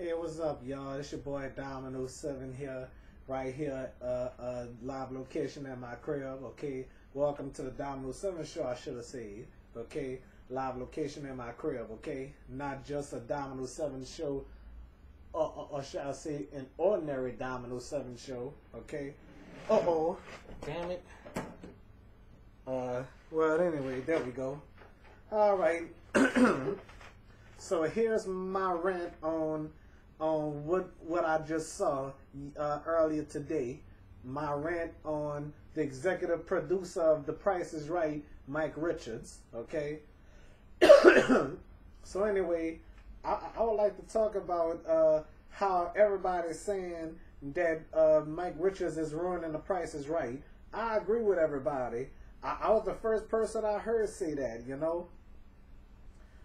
Hey, what's up, y'all? It's your boy Dominoes 7 here, right here, live location at my crib, okay? Welcome to the Dominoes 7 show, I should have said, okay? Live location at my crib, okay? Not just a Dominoes 7 show, or shall I say, an ordinary Dominoes 7 show, okay? Uh-oh, damn it. Well, anyway, there we go. All right. So here's my rant on what I just saw earlier today. My rant on the executive producer of The Price is Right, Mike Richards. Okay. So anyway, I would like to talk about how everybody's saying that Mike Richards is ruining The Price is Right. I agree with everybody. I was the first person I heard say that, you know.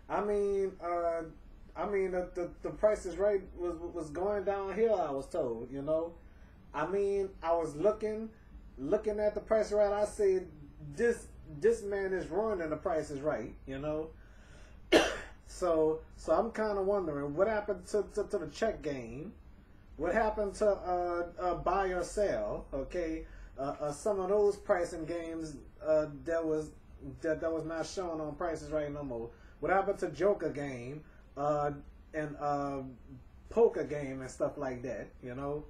I mean, the Price is Right was going downhill, I was told, you know. I mean, I was looking at The Price is Right. I said, this man is ruining The Price is Right, you know. So I'm kind of wondering what happened to the check game. What happened to buy or sell? Okay, some of those pricing games that was not shown on Price is Right no more. What happened to Joker game and poker game and stuff like that, you know?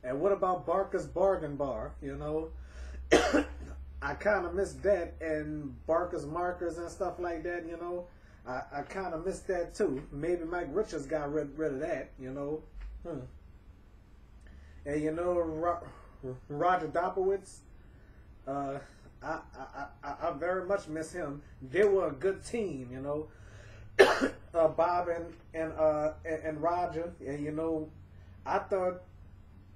And what about Barker's Bargain Bar, you know? I kind of missed that, and Barker's Markers and stuff like that, you know? I kind of missed that too. Maybe Mike Richards got rid of that, you know? And you know, Roger Dopowitz, I very much miss him. They were a good team, you know. Bob and Roger, and you know, I thought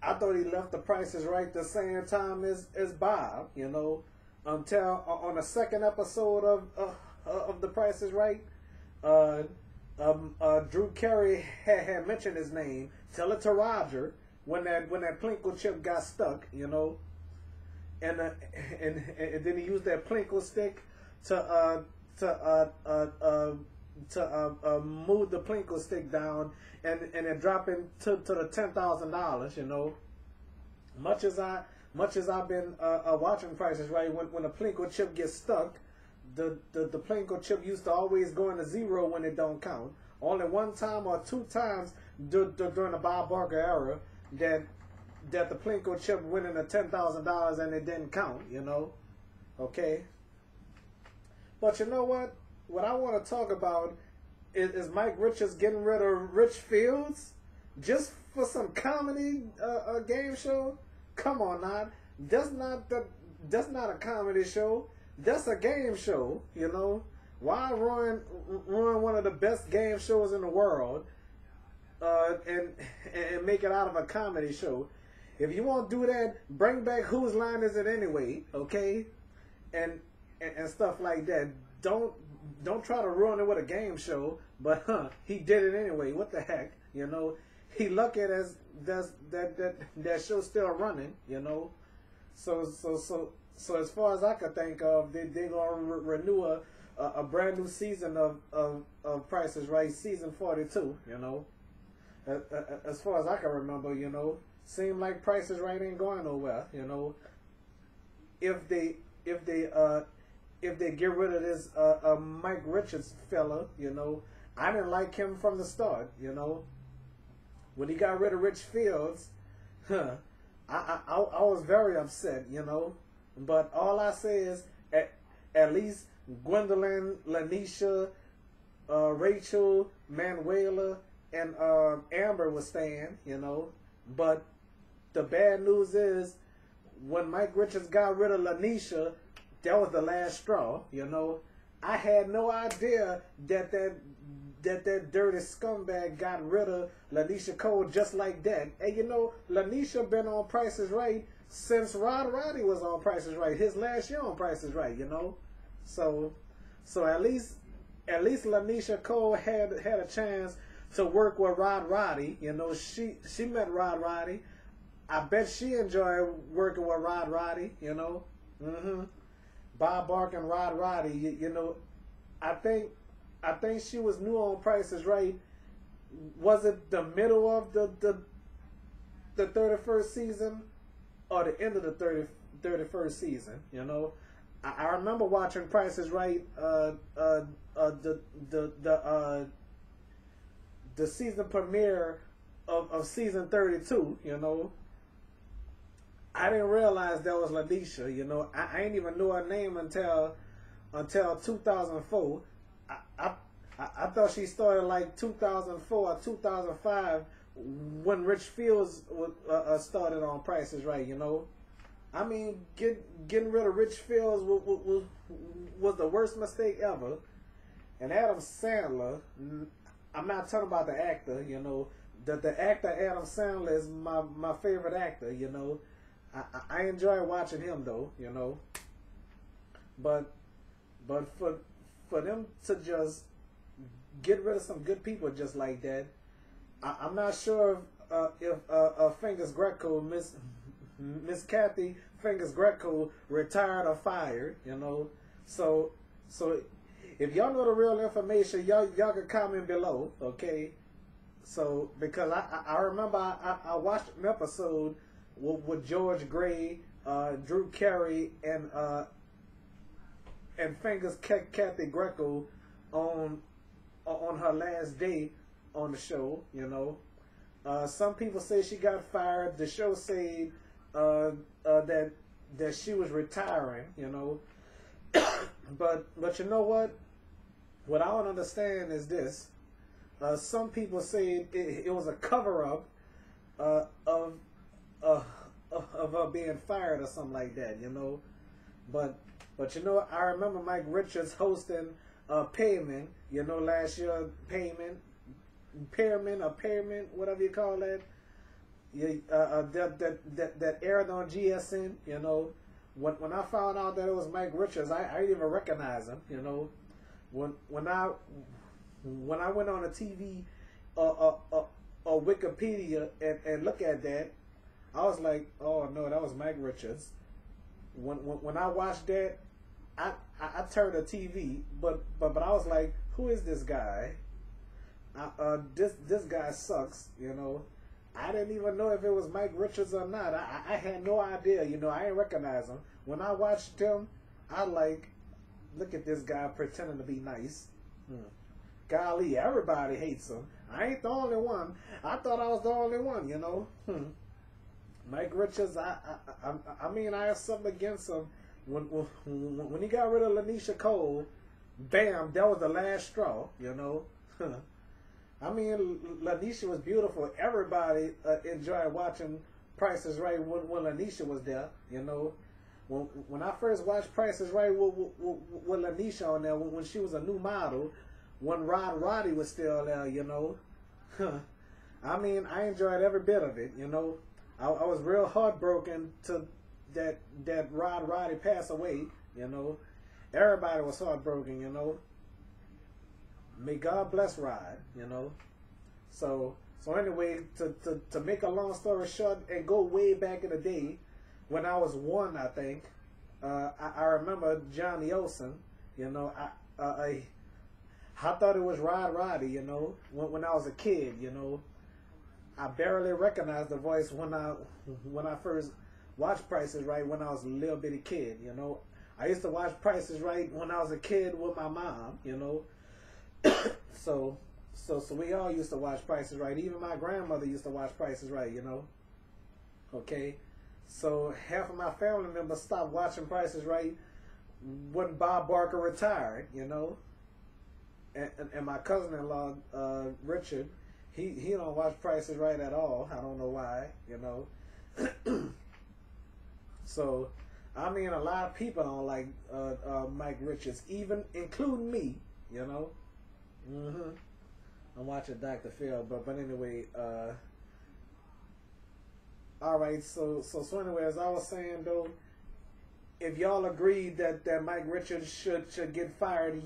he left The Price is Right the same time as Bob, you know, until on the second episode of The Price is Right, Drew Carey had mentioned his name. Tell it to Roger when that Plinko chip got stuck, you know. And then he used that Plinko stick to move the Plinko stick down and then drop it to the $10,000. You know, much as I've been watching Price is Right, when the Plinko chip gets stuck, the Plinko chip used to always go into zero when it don't count. Only one time or two times during the Bob Barker era that the Plinko chip went into $10,000 and it didn't count, you know. Okay. But you know what? What I want to talk about is Mike Richards getting rid of Rich Fields just for some comedy game show. Come on, now. That's not a comedy show. That's a game show, you know. Why ruin one of the best game shows in the world and make it out of a comedy show? If you won't do that, bring back Whose Line Is It Anyway, okay? And stuff like that. Don't try to ruin it with a game show, but he did it anyway. What the heck, you know? He lucky that show's still running, you know. So as far as I could think of, they're gonna renew a brand new season of Price is Right, season 42, you know. As far as I can remember, you know. Seem like Price is Right ain't going nowhere, you know. If they get rid of this Mike Richards fella, you know, I didn't like him from the start, you know. When he got rid of Rich Fields, I was very upset, you know. But all I say is, at least Gwendolyn, Lanisha, Rachel, Manuela, and Amber was staying, you know. But the bad news is, when Mike Richards got rid of Lanisha, that was the last straw, you know. I had no idea that dirty scumbag got rid of Lanisha Cole just like that. And you know, Lanisha been on Price is Right since Rod Roddy was on Price is Right, his last year on Price is Right, you know. So at least Lanisha Cole had a chance to work with Rod Roddy, you know. She met Rod Roddy. I bet she enjoyed working with Rod Roddy, you know. Bob Barker and Rod Roddy, you know. I think she was new on Price is Right was it the middle of the 31st season or the end of the 31st season? You know, I remember watching Price is Right. The season premiere of season 32. You know, I didn't realize that was Lanisha. You know, I ain't even knew her name until 2004. I thought she started like 2004 or 2005 when Rich Fields started on Price is Right. You know, I mean, getting rid of Rich Fields was the worst mistake ever. And Adam Sandler, I'm not talking about the actor. You know, the actor Adam Sandler is my favorite actor. You know, I enjoy watching him though. You know, but for them to just get rid of some good people just like that, I'm not sure if Fingers Greco, Miss Kathy Fingers Greco, retired or fired. You know, so if y'all know the real information, y'all can comment below, okay? So because I remember I watched an episode with George Gray, Drew Carey, and Fingers Kathy Greco on her last day on the show. You know, some people say she got fired. The show said that she was retiring. You know, but you know what? What I don't understand is this. Some people say it was a cover-up of her being fired or something like that, you know. But you know, I remember Mike Richards hosting Payment, you know, last year, Payment, whatever you call that. Yeah, that aired on GSN, you know. When I found out that it was Mike Richards, I didn't even recognize him, you know. When I went on the TV or Wikipedia and look at that, I was like, oh no, that was Mike Richards. When I watched that, I turned the TV, but I was like, who is this guy? This guy sucks, you know. I didn't even know if it was Mike Richards or not. I had no idea, you know. I didn't recognize him. When I watched him, I like, look at this guy pretending to be nice. Golly, everybody hates him. I ain't the only one. I thought I was the only one, you know. Mike Richards, I mean, I have something against him. When he got rid of Lanisha Cole, bam, that was the last straw, you know. I mean, Lanisha was beautiful. Everybody enjoyed watching Price is Right when Lanisha was there, you know. When I first watched Price is Right with Lanisha on there, when she was a new model, when Roddy was still there, you know. I mean, I enjoyed every bit of it, you know. I was real heartbroken to that Roddy passed away, you know. Everybody was heartbroken, you know. May God bless Rod, you know. So anyway, to make a long story short and go way back in the day, when I was 1, I think, I remember Johnny Olsen, you know. I thought it was Roddy, you know, when I was a kid, you know. I barely recognized the voice when I first watched Price is Right when I was a little bitty kid, you know. I used to watch Price is Right when I was a kid with my mom, you know. So we all used to watch Price is Right. Even my grandmother used to watch Price is Right, you know. Okay. So half of my family members stopped watching Price is Right when Bob Barker retired, you know. And my cousin-in-law, Richard, he don't watch Price is Right at all. I don't know why, you know. So, I mean, a lot of people don't like Mike Richards, even including me, you know. I'm watching Dr. Phil, but anyway, all right. So anyway, as I was saying though, if y'all agree that Mike Richards should get fired,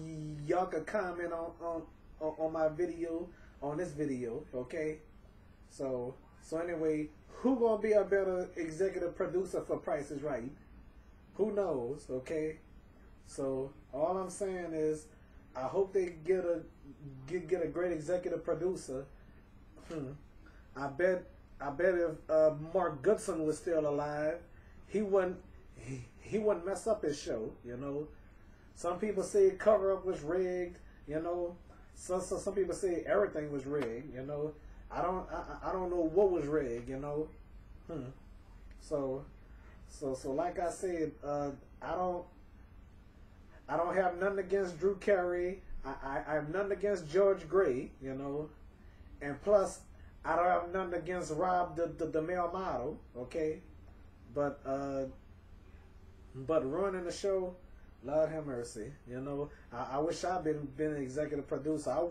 y'all could comment on my video, on this video, okay? So anyway, who gonna be a better executive producer for Price is Right? Who knows, okay? So all I'm saying is, I hope they get a great executive producer Hmm. I bet if Mark Goodson was still alive, he wouldn't he wouldn't mess up his show. You know, some people say cover up was rigged. You know, some people say everything was rigged. You know, I don't know what was rigged. You know, hmm. So like I said, I don't have nothing against Drew Carey. I have nothing against George Gray. You know, and plus I don't have nothing against Rob the male model. Okay, but ruining the show, Lord have mercy. You know, I wish I'd been an executive producer. I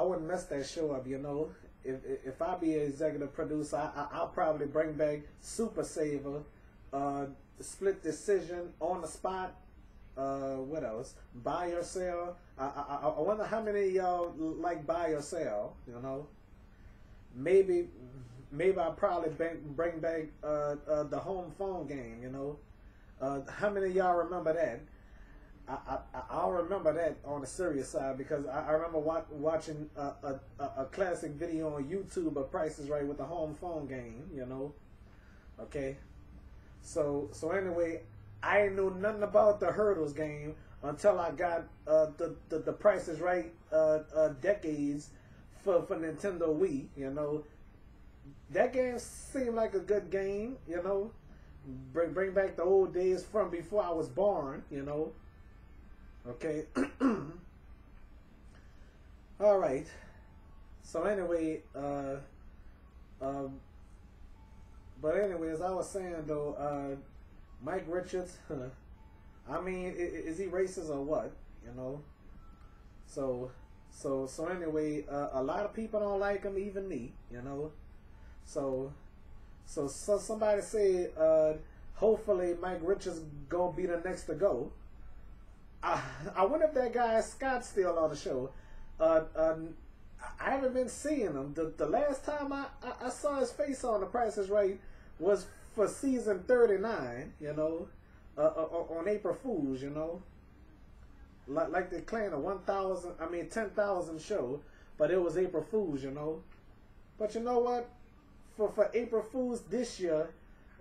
wouldn't mess that show up. You know, if I be an executive producer, I'll probably bring back Super Saver, Split Decision, On the Spot. What else? Buy or Sell. I wonder how many of y'all like Buy or Sell. You know, maybe I'll probably bring back the home phone game. You know. How many of y'all remember that? I'll remember that on the serious side because I remember watching a classic video on YouTube of Price is Right with the home phone game, you know. Okay. So anyway, I ain't know nothing about the hurdles game until I got the Price is Right decades for Nintendo Wii, you know. That game seemed like a good game, you know. Bring back the old days from before I was born, you know. Okay. All right. So anyway, but anyway, as I was saying though, Mike Richards, I mean, is he racist or what? You know. So anyway, a lot of people don't like him, even me. You know. So somebody said, hopefully Mike Richards gonna be the next to go. I wonder if that guy Scott's still on the show. I haven't been seeing him. The last time I saw his face on The Price is Right was for season 39, you know, on April Fools, you know. Like they claimed a 10,000 show, but it was April Fools, you know. But you know what? For April Fools this year,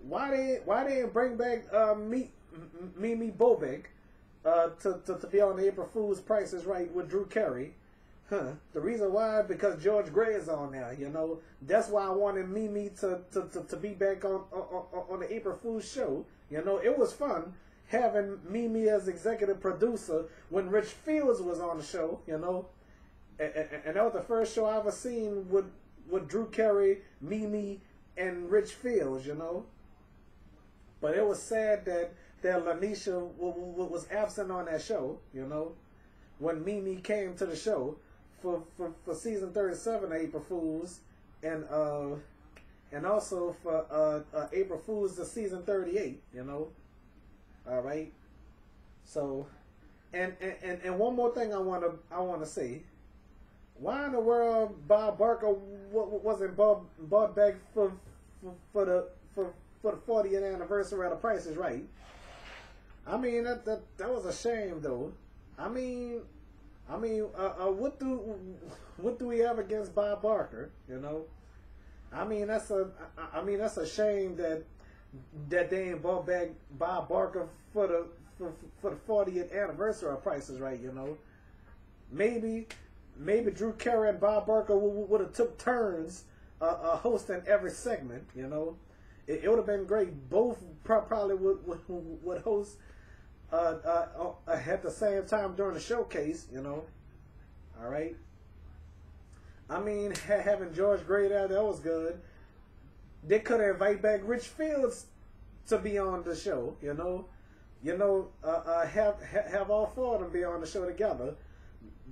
why they didn't bring back Mimi Bobek to be on the April Fools Price is Right with Drew Carey? Huh. The reason why, because George Gray is on there, you know. That's why I wanted Mimi to be back on the April Fools show. You know, it was fun having Mimi as executive producer when Rich Fields was on the show, you know. And that was the first show I ever seen with Drew Carey, Mimi, and Rich Fields, you know. But it was sad that Lanisha was absent on that show, you know, when Mimi came to the show for season 37 of April Fools, and also for April Fools to season 38, you know. All right. So, and one more thing I want to say. Why in the world Bob Barker wasn't brought back for the 40th anniversary of The Price is Right? I mean that was a shame though. I mean, what do we have against Bob Barker? You know, I mean that's a shame that they ain't brought back Bob Barker for the 40th anniversary of Price is Right. You know, maybe Drew Carey and Bob Barker would have took turns hosting every segment. You know, it would have been great. Both probably would host at the same time during the showcase. You know, all right. I mean, having George Gray there, that was good. They could have invited back Rich Fields to be on the show. You know, have all four of them be on the show together.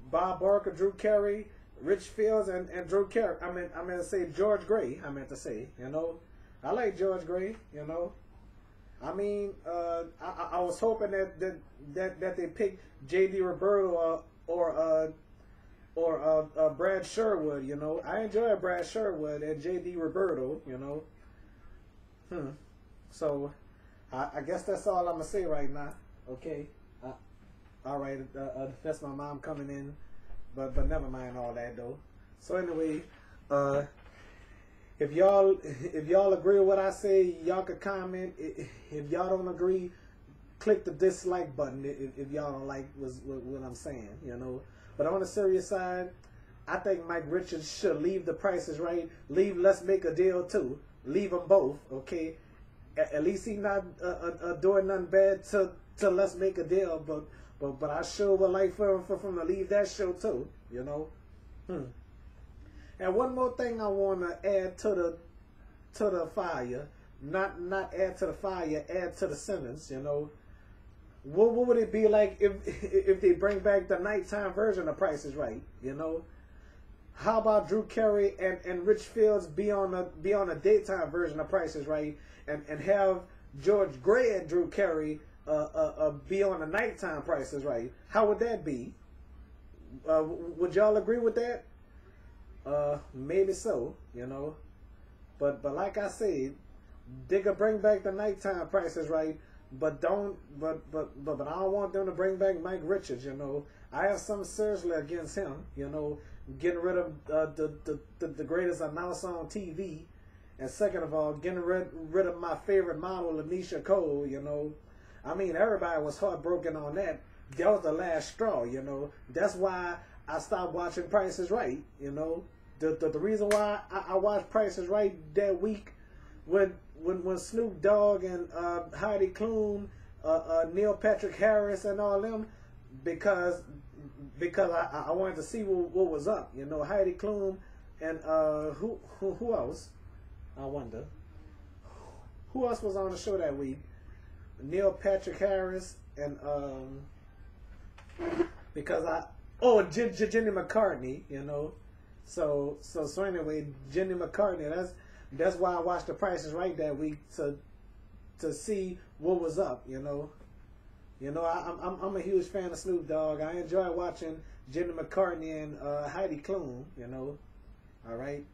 Bob Barker, Drew Carey, Rich Fields, and Drew Carey. I meant to say George Gray. I meant to say, you know, I like George Gray. You know, I mean, I was hoping that they picked J.D. Roberto or Brad Sherwood. You know, I enjoy Brad Sherwood and J.D. Roberto. You know, So, I guess that's all I'm gonna say right now. Okay. All right, that's my mom coming in, but never mind all that though. So anyway, Uh, if y'all agree with what I say, y'all can comment. If y'all don't agree, click the dislike button if y'all don't like what I'm saying, you know. But on the serious side, I think Mike Richards should leave The Price is Right. Leave Let's Make a Deal too. Leave them both, okay? At least he's not doing nothing bad to Let's Make a Deal. But I sure would like for him to leave that show too, you know. And one more thing I want to add to the fire, not add to the fire, add to the sentence, you know. What would it be like if they bring back the nighttime version of Price is Right? You know, how about Drew Carey and Rich Fields be on a daytime version of Price is Right, and have George Gray and Drew Carey be on a nighttime Price is Right? How would that be? Would y'all agree with that? Maybe so, you know. But like I said, they could bring back the nighttime Price is Right. But I don't want them to bring back Mike Richards, you know. I have something seriously against him, you know, getting rid of the greatest announcer on TV, and second of all, getting rid of my favorite model, Anisha Cole, you know. I mean, everybody was heartbroken on that. That was the last straw, you know. That's why I stopped watching Price is Right, you know. The reason why I watched Price is Right that week when Snoop Dogg and Heidi Klum, Neil Patrick Harris and all them, because I wanted to see what was up, you know. Heidi Klum and who else? I wonder who else was on the show that week. Neil Patrick Harris and Jenny McCartney, you know. So anyway, Jenny McCartney. That's why I watched The Price is Right that week, to see what was up, you know. You know, I'm a huge fan of Snoop Dogg. I enjoy watching Jenny McCartney and Heidi Klum, you know. All right.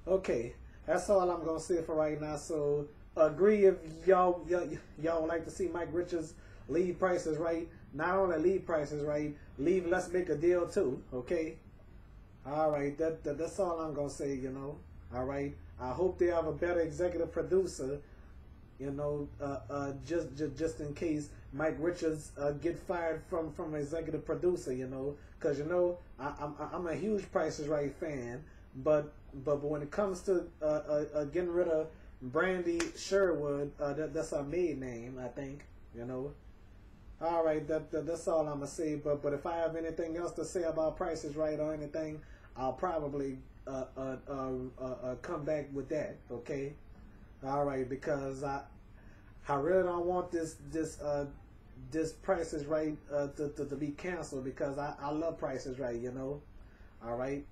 Okay, that's all I'm gonna say for right now. So agree if y'all would like to see Mike Richards leave Price is Right. Not only leave Price is Right, leave Let's Make a Deal too. Okay. All right. That's all I'm gonna say, you know. All right. I hope they have a better executive producer, you know, just in case Mike Richards get fired from executive producer, you know, because you know I'm a huge Price is Right fan, but when it comes to getting rid of Brandy Sherwood, that's her maiden name, I think, you know. All right, that's all I'm gonna say. But if I have anything else to say about Price is Right or anything, I'll probably come back with that. Okay. All right, because I really don't want this Price is Right to be canceled, because I love Price is Right, you know. All right.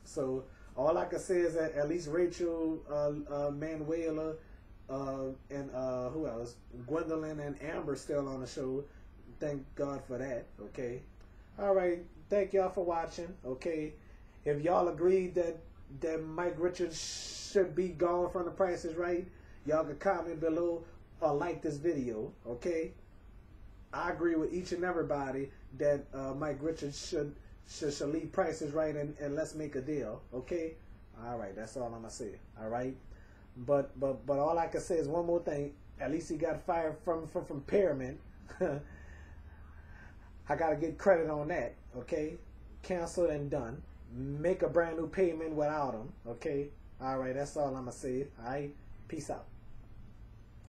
So all I can say is that at least Rachel Manuela and who else? Gwendolyn and Amber still on the show. Thank God for that. Okay. All right. Thank y'all for watching. Okay. If y'all agree that Mike Richards should be gone from The Price is Right, y'all can comment below or like this video. Okay. I agree with each and everybody that Mike Richards should leave Price is Right and Let's Make a Deal. Okay. All right. That's all I'm gonna say. All right. But all I can say is one more thing. At least he got fired from Paramount. I gotta get credit on that. Okay. Canceled and done. Make a brand new payment without him. Okay. All right. That's all I'm gonna say. All right. Peace out.